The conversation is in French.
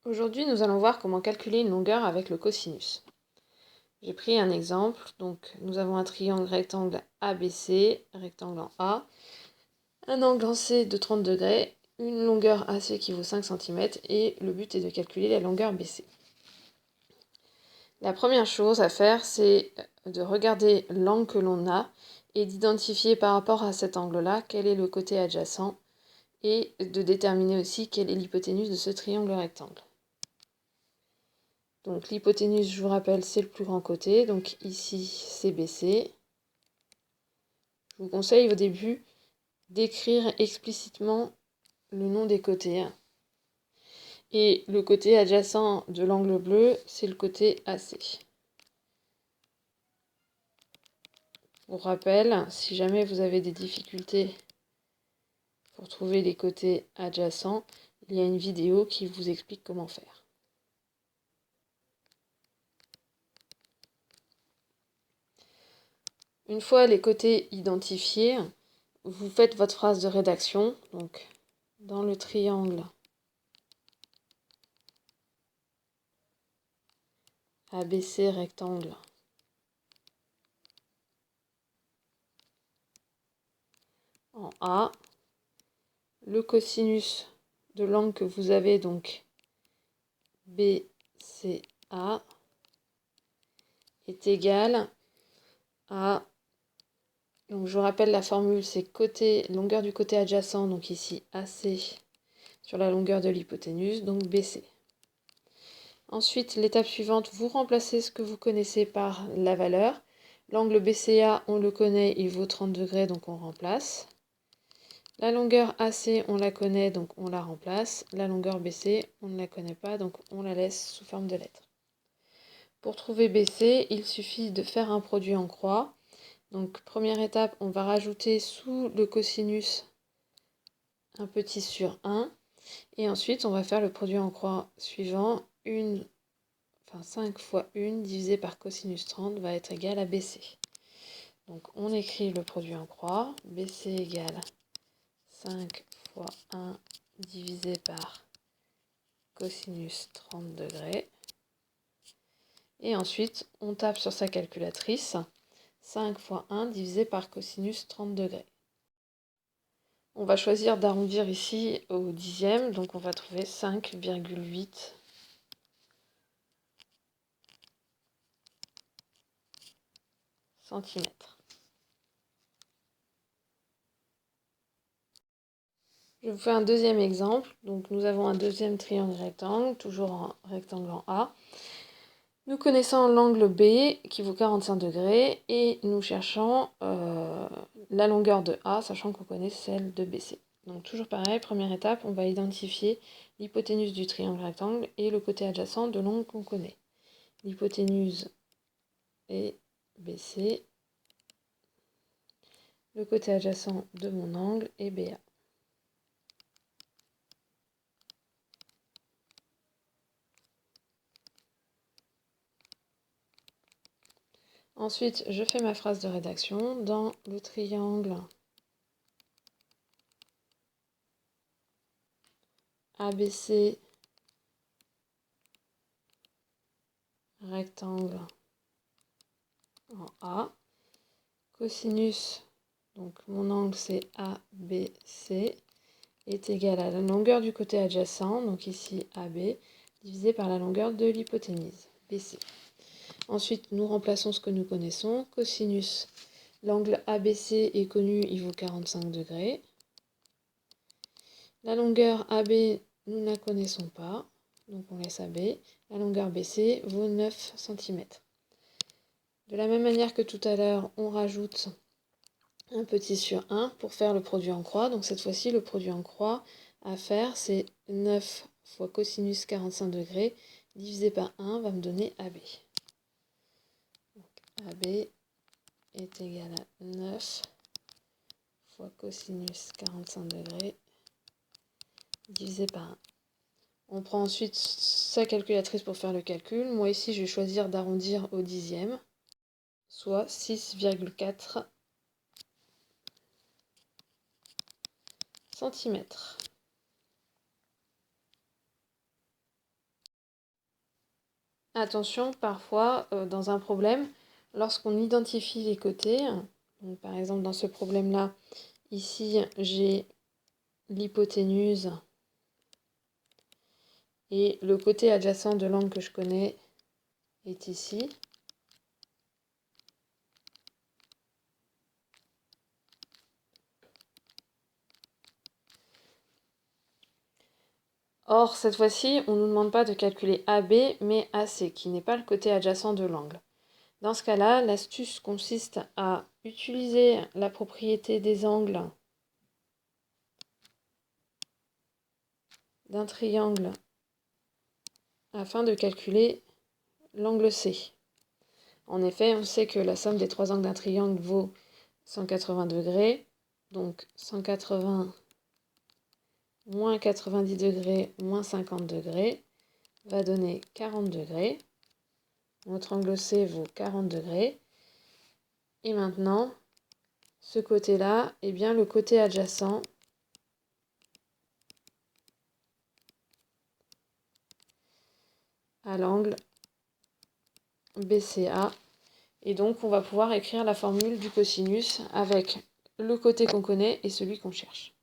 Aujourd'hui, nous allons voir comment calculer une longueur avec le cosinus. J'ai pris un exemple, donc nous avons un triangle rectangle ABC, rectangle en A, un angle en C de 30 degrés, une longueur AC qui vaut 5 cm et le but est de calculer la longueur BC. La première chose à faire, c'est de regarder l'angle que l'on a et d'identifier par rapport à cet angle-là quel est le côté adjacent et de déterminer aussi quelle est l'hypoténuse de ce triangle rectangle. Donc l'hypoténuse, je vous rappelle, c'est le plus grand côté. Donc ici, c'est BC. Je vous conseille au début d'écrire explicitement le nom des côtés. Et le côté adjacent de l'angle bleu, c'est le côté AC. Pour rappel, si jamais vous avez des difficultés pour trouver les côtés adjacents, il y a une vidéo qui vous explique comment faire. Une fois les côtés identifiés, vous faites votre phrase de rédaction. Donc, dans le triangle ABC rectangle en A, le cosinus de l'angle que vous avez, donc BCA, est égal à, donc je vous rappelle la formule, c'est longueur du côté adjacent, donc ici AC, sur la longueur de l'hypoténuse, donc BC. Ensuite, l'étape suivante, vous remplacez ce que vous connaissez par la valeur. L'angle BCA, on le connaît, il vaut 30 degrés, donc on remplace. La longueur AC, on la connaît, donc on la remplace. La longueur BC, on ne la connaît pas, donc on la laisse sous forme de lettres. Pour trouver BC, il suffit de faire un produit en croix. Donc, première étape, on va rajouter sous le cosinus un petit sur 1. Et ensuite, on va faire le produit en croix suivant. 5 fois 1 divisé par cosinus 30 va être égal à BC. Donc, on écrit le produit en croix. BC égale 5 fois 1 divisé par cosinus 30 degrés. Et ensuite, on tape sur sa calculatrice. 5 fois 1 divisé par cosinus 30 degrés. On va choisir d'arrondir ici au dixième, donc on va trouver 5,8 cm. Je vous fais un deuxième exemple. Donc nous avons un deuxième triangle rectangle, toujours en rectangle en A. Nous connaissons l'angle B qui vaut 45 degrés et nous cherchons la longueur de A, sachant qu'on connaît celle de BC. Donc toujours pareil, première étape, on va identifier l'hypoténuse du triangle rectangle et le côté adjacent de l'angle qu'on connaît. L'hypoténuse est BC, le côté adjacent de mon angle est BA. Ensuite, je fais ma phrase de rédaction dans le triangle ABC rectangle en A. Cosinus, donc mon angle c'est ABC, est égal à la longueur du côté adjacent, donc ici AB, divisé par la longueur de l'hypoténuse, BC. Ensuite, nous remplaçons ce que nous connaissons. Cosinus, l'angle ABC est connu, il vaut 45 degrés. La longueur AB, nous ne la connaissons pas, donc on laisse AB. La longueur BC vaut 9 cm. De la même manière que tout à l'heure, on rajoute un petit sur 1 pour faire le produit en croix. Donc cette fois-ci, le produit en croix à faire, c'est 9 fois cosinus 45 degrés divisé par 1 va me donner AB. Donc AB est égal à 9 fois cosinus 45 degrés divisé par 1. On prend ensuite sa calculatrice pour faire le calcul. Moi ici, je vais choisir d'arrondir au dixième, soit 6,4 cm. Attention, parfois, dans un problème, lorsqu'on identifie les côtés, donc par exemple dans ce problème-là, ici j'ai l'hypoténuse et le côté adjacent de l'angle que je connais est ici. Or, cette fois-ci, on ne nous demande pas de calculer AB, mais AC, qui n'est pas le côté adjacent de l'angle. Dans ce cas-là, l'astuce consiste à utiliser la propriété des angles d'un triangle afin de calculer l'angle C. En effet, on sait que la somme des trois angles d'un triangle vaut 180 degrés, donc 180 moins 90 degrés moins 50 degrés va donner 40 degrés. Notre angle C vaut 40 degrés. Et maintenant, ce côté-là, eh bien le côté adjacent à l'angle BCA. Et donc, on va pouvoir écrire la formule du cosinus avec le côté qu'on connaît et celui qu'on cherche.